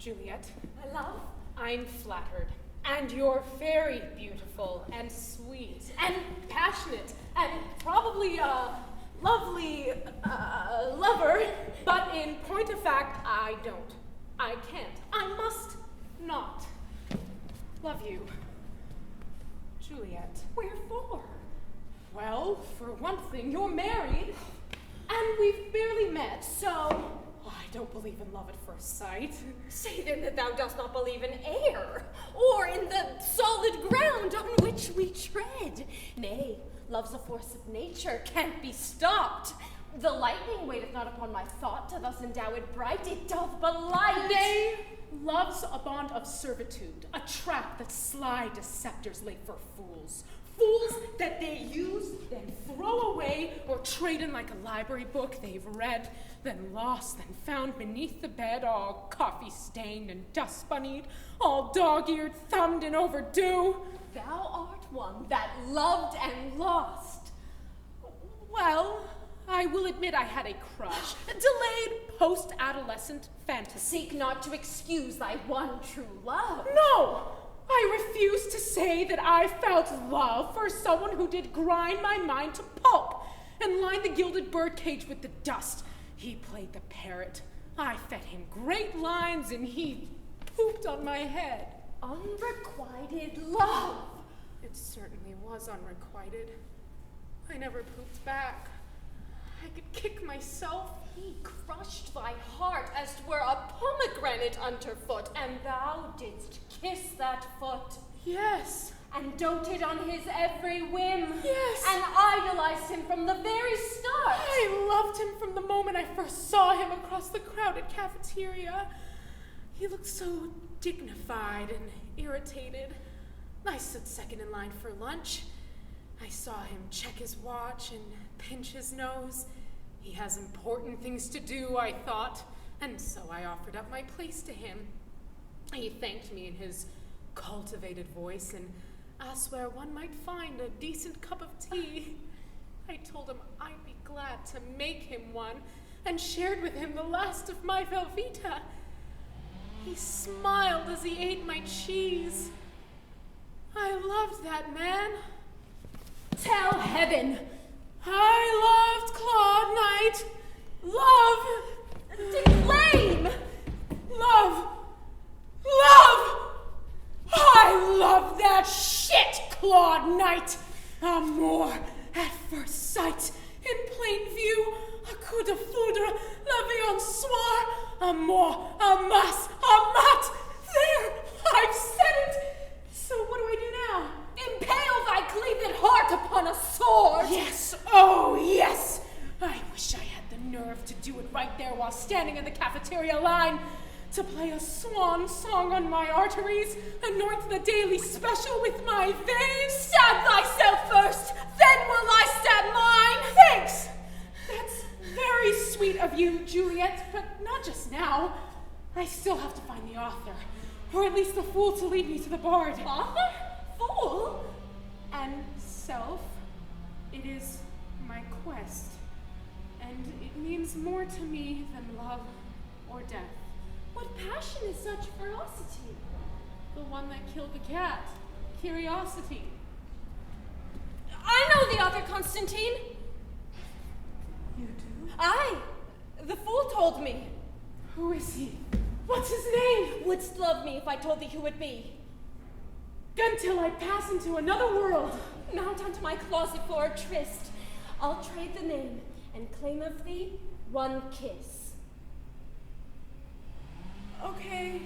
Juliet. My love? I'm flattered. And you're very beautiful and sweet and passionate and probably a lovely lover. But in point of fact, I don't. I can't. I must not love you. Juliet. Wherefore? Well, for one thing, you're married. And we've barely met, so I don't believe in love at first sight. Say then that thou dost not believe in air, or in the solid ground on which we tread. Nay, love's a force of nature, can't be stopped. The lightning waiteth not upon my thought to thus endow it bright, it doth belight. Nay, love's a bond of servitude, a trap that sly deceptors lay for fools. Fools that they use, then throw away, or trade in like a library book they've read, then lost, then found beneath the bed, all coffee-stained and dust-bunnied, all dog-eared, thumbed, and overdue. Thou art one that loved and lost. Well, I will admit I had a crush, a delayed post-adolescent fantasy. Seek not to excuse thy one true love. No! I refuse to say that I felt love for someone who did grind my mind to pulp and line the gilded birdcage with the dust. He played the parrot. I fed him great lines and he pooped on my head. Unrequited love. It certainly was unrequited. I never pooped back. I could kick myself. He crushed thy heart as 'twere a pomegranate underfoot, and thou didst kiss that foot. Yes. And doted on his every whim. Yes. And idolized him from the very start. I loved him from the moment I first saw him across the crowded cafeteria. He looked so dignified and irritated. I stood second in line for lunch. I saw him check his watch and pinch his nose. He has important things to do, I thought, and so I offered up my place to him. He thanked me in his cultivated voice and asked where one might find a decent cup of tea. I told him I'd be glad to make him one and shared with him the last of my Velveeta. He smiled as he ate my cheese. I loved that man. Tell heaven. I loved Claude Knight. Love. Declaim. Love. Love. I love that shit, Claude Knight. Amour at first sight, in plain view, a coup de foudre, la vie en soir, amour, amas, amat. There, I've said it. So what do I do now? Impale thy cleaved heart upon a sword. Yes, oh yes. I wish I had the nerve to do it right there while standing in the cafeteria line. To play a swan song on my arteries, anoint the daily special with my veins. Stab thyself first, then will I stab mine. Thanks. That's very sweet of you, Juliet, but not just now. I still have to find the author, or at least the fool to lead me to the bard. Author? Fool? And self, it is my quest, and it means more to me than love or death. What passion is such ferocity? The one that killed the cat. Curiosity. I know the author, Constantine. You do? Aye. The fool told me. Who is he? What's his name? Wouldst love me if I told thee who it be? Until I pass into another world. Mount unto my closet for a tryst. I'll trade the name and claim of thee one kiss. Okay.